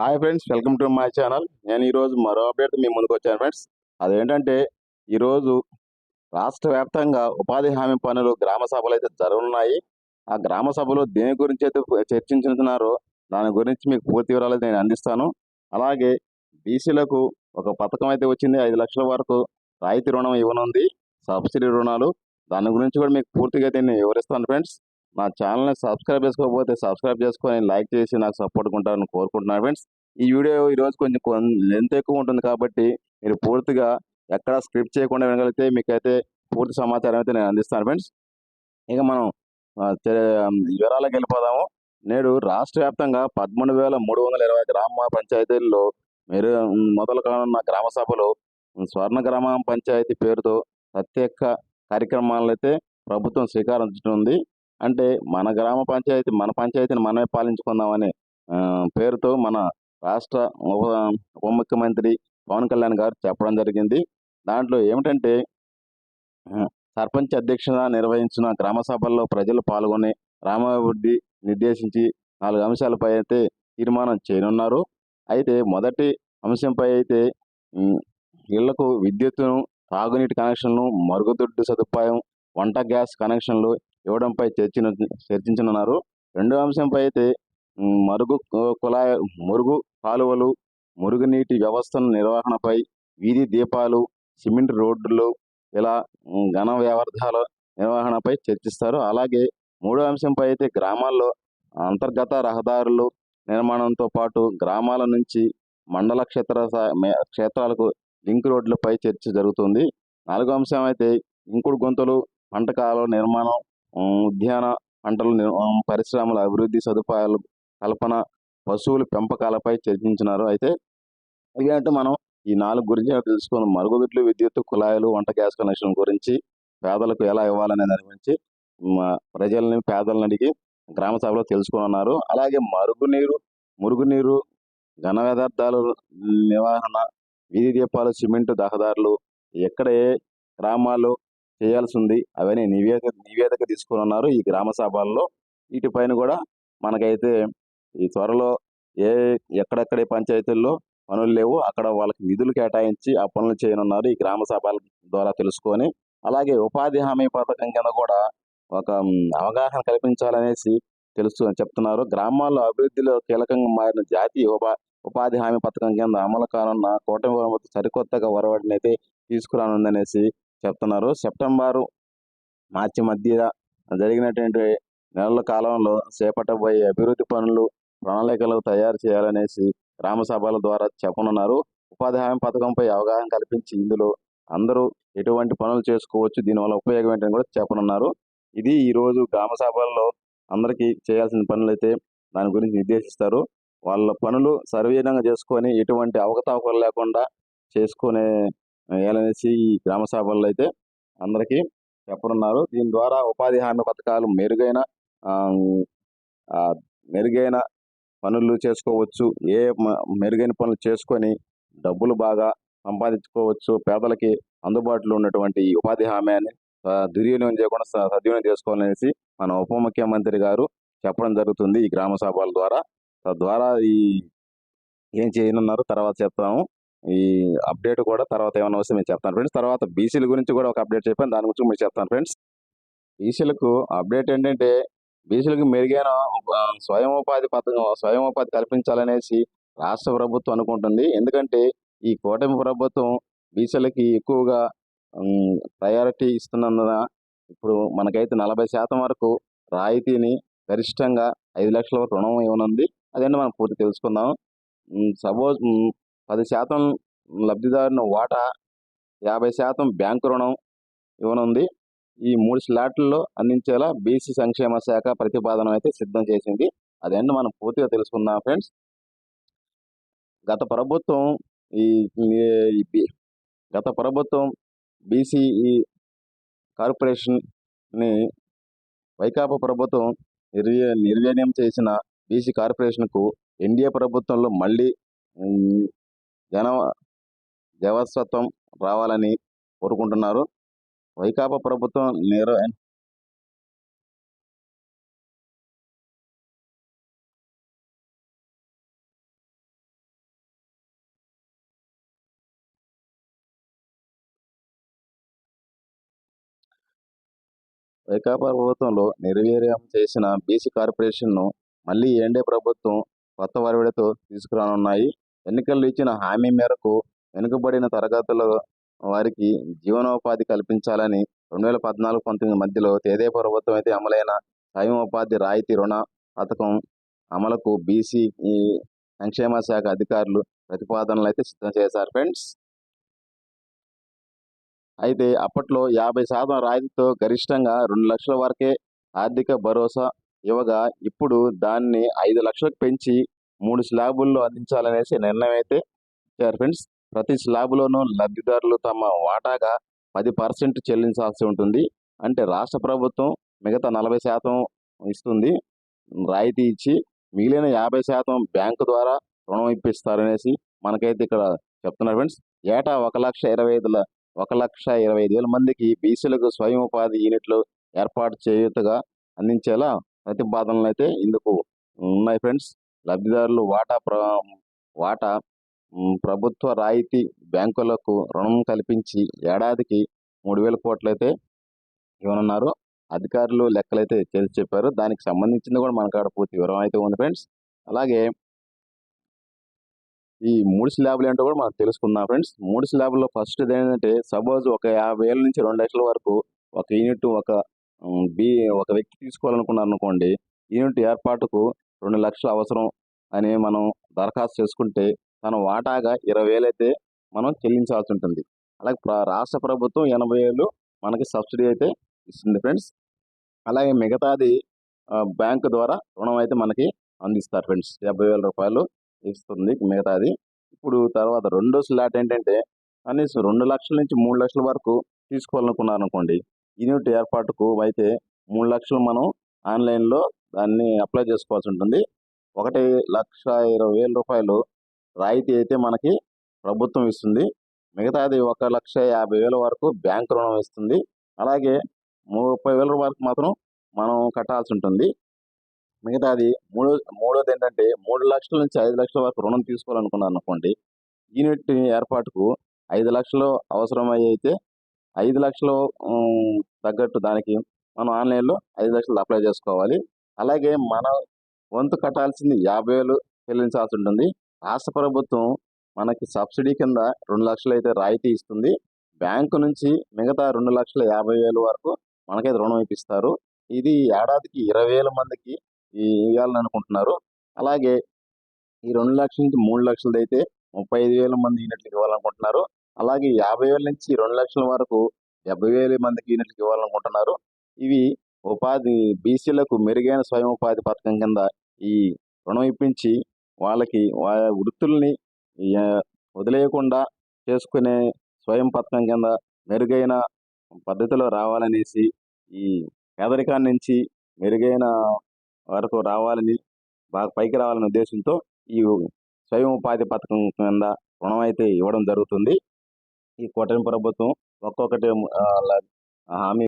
Hi friends, welcome to my channel. నేను ఈరోజు మరో అప్డేట్ మీ ముందుకు వచ్చాను ఫ్రెండ్స్. అదేంటంటే ఈరోజు రాష్ట్ర వ్యాప్తంగా ఉపాధి హామీ పనులు గ్రామ సభలు అయితే జరగనున్నాయి. ఆ గ్రామ సభలో దేని గురించి అయితే చర్చించుతున్నారో దాని గురించి మీకు పూర్తి వివరాలు అయితే నేను అందిస్తాను. అలాగే బీసీలకు ఒక పథకం అయితే వచ్చింది, 5 లక్షల వరకు రాయితీ రుణం ఇవ్వనుంది, సబ్సిడీ రుణాలు. దాని గురించి కూడా మీకు పూర్తిగా అయితే నేను వివరిస్తాను ఫ్రెండ్స్. నా ఛానల్ని సబ్స్క్రైబ్ చేసుకోకపోతే సబ్స్క్రైబ్ చేసుకొని లైక్ చేసి నాకు సపోర్ట్ ఉంటారని కోరుకుంటున్నాను ఫ్రెండ్స్. ఈ వీడియో ఈరోజు కొంచెం లెంత్ ఎక్కువ ఉంటుంది కాబట్టి మీరు పూర్తిగా ఎక్కడ స్క్రిప్ట్ చేయకుండా వినగలిగితే మీకైతే పూర్తి సమాచారం అయితే నేను అందిస్తాను ఫ్రెండ్స్. ఇక మనం వివరాలకు వెళ్ళిపోదాము. నేడు రాష్ట్ర వ్యాప్తంగా 13,320 గ్రామ పంచాయతీల్లో మీరు మొదలు కానున్న గ్రామ సభలు స్వర్ణ గ్రామ పంచాయతీ పేరుతో ప్రత్యేక కార్యక్రమాలను అయితే ప్రభుత్వం శ్రీకారం చుట్టింది. అంటే మన గ్రామ పంచాయతీ మన పంచాయతీని మనమే పాలించుకుందామనే పేరుతో మన రాష్ట్ర ఉప ముఖ్యమంత్రి పవన్ కళ్యాణ్ గారు చెప్పడం జరిగింది. దాంట్లో ఏమిటంటే సర్పంచ్ అధ్యక్షత నిర్వహించిన గ్రామ సభల్లో ప్రజలు పాల్గొని గ్రామాభివృద్ధి నిర్దేశించి 4 అంశాలపై అయితే తీర్మానం చేయనున్నారు. అయితే మొదటి అంశంపై అయితే ఇళ్లకు విద్యుత్తును, తాగునీటి కనెక్షన్లు, మరుగుదొడ్డు సదుపాయం, వంట గ్యాస్ కనెక్షన్లు ఇవ్వడంపై చర్చించనున్నారు. రెండో అంశంపై అయితే మురుగు కాలువలు, మురుగునీటి వ్యవస్థల నిర్వహణపై, వీధి దీపాలు, సిమెంట్ రోడ్లు, ఇలా ఘన వ్యర్థాల నిర్వహణపై చర్చిస్తారు. అలాగే మూడో అంశంపై అయితే గ్రామాల్లో అంతర్గత రహదారులు నిర్మాణంతో పాటు గ్రామాల నుంచి మండల క్షేత్రాలకు లింక్ రోడ్లపై చర్చ జరుగుతుంది. నాలుగో అంశం అయితే ఇంకుడు గుంతలు, పంట కాలువ నిర్మాణం, ఉద్యాన పంటలు, పరిశ్రమల అభివృద్ధి సదుపాయాలు కల్పన, పశువుల పెంపకాలపై చర్చించినారు. అయితే ఇవంటే మనం ఈ 4 గురించి తెలుసుకుందాం. మరుగుదొడ్లు, విద్యుత్, కుళాయిలు, వంట గ్యాస్ కనెక్షన్ గురించి, పేదలకు ఎలా ఇవ్వాలనే దాని గురించి పేదలను అడిగి గ్రామ సభలో తెలుసుకోనున్నారు. అలాగే మురుగునీరు, ఘన వ్యర్థాలు నివారణ, వీధి దీపాలు, సిమెంటు రహదారులు ఎక్కడ ఏ గ్రామాల్లో చేయాల్సి ఉంది అవన్నీ నివేదిక తీసుకున్నారు ఈ గ్రామ సభల్లో. వీటిపైన కూడా మనకైతే ఈ త్వరలో ఎక్కడెక్కడ పంచాయతీల్లో పనులు లేవు అక్కడ వాళ్ళకి నిధులు కేటాయించి ఆ పనులు చేయనున్నారు ఈ గ్రామ సభల ద్వారా తెలుసుకొని. అలాగే ఉపాధి హామీ పథకం కింద కూడా ఒక అవగాహన కల్పించాలనేసి చెప్తున్నారు. గ్రామాల్లో అభివృద్ధిలో కీలకంగా మారిన జాతీయ ఉపాధి హామీ పథకం కింద అమలు కానున్న కూటమి ప్రభుత్వం సరికొత్తగా ఒరవడిని అయితే తీసుకురానుందనేసి చెప్తున్నారు. సెప్టెంబరు, మార్చి మధ్య జరిగినటువంటి నెలల కాలంలో చేపట్టబోయే అభివృద్ధి పనులు ప్రణాళికలు తయారు చేయాలనేసి గ్రామ సభల ద్వారా చెప్పనున్నారు. ఉపాధి హామీ పథకంపై అవగాహన కల్పించి ఇందులో అందరూ ఎటువంటి పనులు చేసుకోవచ్చు, దీనివల్ల ఉపయోగం ఏంటని కూడా చెప్పనున్నారు. ఇది ఈరోజు గ్రామ సభల్లో అందరికీ చేయాల్సిన పనులు అయితే దాని గురించి నిర్దేశిస్తారు. వాళ్ళ పనులు సర్వీనంగా చేసుకొని ఎటువంటి అవకతవకలు లేకుండా చేసుకునే వేయాలనేసి ఈ గ్రామ సభల్లో అయితే అందరికీ చెప్పనున్నారు. దీని ద్వారా ఉపాధి హామీ పథకాలు మెరుగైన పనులు చేసుకోవచ్చు. మెరుగైన పనులు చేసుకొని డబ్బులు బాగా సంపాదించుకోవచ్చు. పేదలకి అందుబాటులో ఉన్నటువంటి ఈ ఉపాధి హామీని దుర్వినియోగం చేయకుండా సద్వినియోగం చేసుకోవాలనేసి మన ఉప ముఖ్యమంత్రి గారు చెప్పడం జరుగుతుంది ఈ గ్రామ సభల ద్వారా. తద్వారా ఏం చేయనున్నారు తర్వాత చెప్తాము. ఈ అప్డేట్ కూడా తర్వాత ఏమైనా వస్తే మేము చెప్తాను ఫ్రెండ్స్. తర్వాత బీసీల గురించి కూడా ఒక అప్డేట్ చెప్పాను, దాని గురించి మీరు చెప్తాను ఫ్రెండ్స్. బీసీలకు అప్డేట్ ఏంటంటే బీసీలకు మెరుగైన స్వయం ఉపాధి కల్పించాలనేసి రాష్ట్ర ప్రభుత్వం అనుకుంటుంది. ఎందుకంటే ఈ కూటమి ప్రభుత్వం బీసీలకి ఎక్కువగా ప్రయారిటీ ఇస్తున్నందున ఇప్పుడు మనకైతే 40% వరకు రాయితీని గరిష్టంగా 5 లక్షల వరకు రుణం ఇవ్వనుంది. అదంటే మనం పూర్తి తెలుసుకుందాం. సపోజ్ 10% లబ్ధిదారుని వాటా, 50% బ్యాంకు రుణం ఇవ్వనుంది. ఈ 3 స్లాట్లలో అందించేలా బీసీ సంక్షేమ శాఖ ప్రతిపాదన అయితే సిద్ధం చేసింది. అదేంటో మనం పూర్తిగా తెలుసుకుందాం ఫ్రెండ్స్. గత ప్రభుత్వం బీసీ కార్పొరేషన్ని వైకాపా ప్రభుత్వం నిర్వీర్యం చేసిన బీసీ కార్పొరేషన్కు ఎన్డీఏ ప్రభుత్వంలో మళ్ళీ జవసత్వం రావాలని కోరుకుంటున్నారు. వైకాపా ప్రభుత్వం వైకాపా ప్రభుత్వంలో నిర్వీర్యం చేసిన బీసీ కార్పొరేషన్ను మళ్ళీ ఎన్డీఏ ప్రభుత్వం కొత్త ఒరవడితో తీసుకురానున్నాయి. ఎన్నికల్లో ఇచ్చిన హామీ మేరకు వెనుకబడిన తరగతుల వారికి జీవనోపాధి కల్పించాలని 2014-19 మధ్యలో తెదేపా ప్రభుత్వం అయితే అమలైన స్వయం ఉపాధి రాయితీ రుణ పథకం అమలుకు బీసీ సంక్షేమ శాఖ అధికారులు ప్రతిపాదనలు అయితే సిద్ధం చేశారు ఫ్రెండ్స్. అయితే అప్పట్లో 50% రాయితీతో గరిష్టంగా 2 లక్షల వరకే ఆర్థిక భరోసా ఇవ్వగా ఇప్పుడు దాన్ని 5 లక్షలకు పెంచి 3 స్లాబుల్లో అందించాలనేసి నిర్ణయం అయితే ఇచ్చారు ఫ్రెండ్స్. ప్రతి స్లాబులోనూ లబ్ధిదారులు తమ వాటాగా 10% చెల్లించాల్సి ఉంటుంది. అంటే రాష్ట్ర ప్రభుత్వం మిగతా 40% ఇస్తుంది రాయితీ ఇచ్చి, మిగిలిన 50% బ్యాంకు ద్వారా రుణం ఇప్పిస్తారనేసి మనకైతే ఇక్కడ చెప్తున్నారు ఫ్రెండ్స్. ఏటా 1,25,000 మందికి బీసీలకు స్వయం ఉపాధి యూనిట్లు ఏర్పాటు చేయుతగా అందించేలా ప్రతిపాదనలు అయితే ఇందుకు ఉన్నాయి ఫ్రెండ్స్. లబ్ధిదారులు వాటా ప్రభుత్వ రాయితీ బ్యాంకులకు రుణం కల్పించి ఏడాదికి 3,000 కోట్లు అయితే ఇవ్వనున్నారు. అధికారులు లెక్కలైతే తేల్చి చెప్పారు. దానికి సంబంధించింది కూడా మనకాడ పూర్తి వివరం అయితే ఉంది ఫ్రెండ్స్. అలాగే ఈ 3 స్లాబులు ఏంటో కూడా మనం తెలుసుకుందాం ఫ్రెండ్స్. 3 స్లాబుల్లో ఫస్ట్ ఏంటంటే సపోజ్ ఒక 50,000 నుంచి 2 లక్షల వరకు ఒక యూనిట్ ఒక వ్యక్తి తీసుకోవాలనుకున్నారు అనుకోండి. యూనిట్ ఏర్పాటుకు 2 లక్షలు అవసరం అని మనం దరఖాస్తు చేసుకుంటే తన వాటాగా 20,000 అయితే మనం చెల్లించాల్సి ఉంటుంది. అలాగే రాష్ట్ర ప్రభుత్వం 80,000 మనకి సబ్సిడీ అయితే ఇస్తుంది ఫ్రెండ్స్. అలాగే మిగతాది బ్యాంకు ద్వారా రుణం అయితే మనకి అందిస్తారు ఫ్రెండ్స్. 70,000 రూపాయలు ఇస్తుంది మిగతాది. ఇప్పుడు తర్వాత రెండో స్లాట్ ఏంటంటే కనీసం 2 లక్షల నుంచి 3 లక్షల వరకు తీసుకోవాలనుకున్నారు అనుకోండి. యూనిట్ ఏర్పాటుకు అయితే 3 లక్షలు మనం ఆన్లైన్లో దాన్ని అప్లై చేసుకోవాల్సి ఉంటుంది. 1,20,000 రూపాయలు రాయితీ అయితే మనకి ప్రభుత్వం ఇస్తుంది. మిగతాది 1,50,000 వరకు బ్యాంకు రుణం ఇస్తుంది. అలాగే 30,000 వరకు మాత్రం మనం కట్టాల్సి ఉంటుంది. మిగతాది మూడోది ఏంటంటే 3 లక్షల నుంచి 5 లక్షల వరకు రుణం తీసుకోవాలనుకున్నారు అనుకోండి. యూనిట్ ఏర్పాటుకు 5 లక్షలు అవసరమైతే 5 లక్షలు తగ్గట్టు దానికి మనం ఆన్లైన్లో 5 లక్షలు అప్లై చేసుకోవాలి. అలాగే మన వంతు కట్టాల్సింది 50,000 చెల్లించాల్సి ఉంటుంది. రాష్ట్ర ప్రభుత్వం మనకి సబ్సిడీ కింద 2 లక్షలు అయితే రాయితీ ఇస్తుంది. బ్యాంకు నుంచి మిగతా 2,50,000 వరకు మనకైతే రుణం ఇప్పిస్తారు. ఇది ఏడాదికి 20,000 మందికి ఇవ్వాలని అనుకుంటున్నారు. అలాగే ఈ 2 లక్షల నుంచి 3 లక్షలది అయితే 35,000 మంది యూనిట్లకు ఇవ్వాలనుకుంటున్నారు. అలాగే 50,000 నుంచి 2 లక్షల వరకు 70,000 మందికి యూనిట్లకు ఇవ్వాలనుకుంటున్నారు. ఇవి బీసీలకు మెరుగైన స్వయం ఉపాధి పథకం కింద ఈ రుణం ఇప్పించి వాళ్ళకి వృత్తుల్ని వదిలేయకుండా చేసుకునే స్వయం పథకం కింద మెరుగైన పద్ధతిలో రావాలనేసి, ఈ పేదరికాన్ని నుంచి మెరుగైన వరకు రావాలని, బాగా పైకి రావాలనే ఉద్దేశంతో ఈ స్వయం ఉపాధి పథకం కింద రుణం అయితే ఇవ్వడం జరుగుతుంది. ఈ కూటమి ప్రభుత్వం ఒక్కొక్కటి హామీ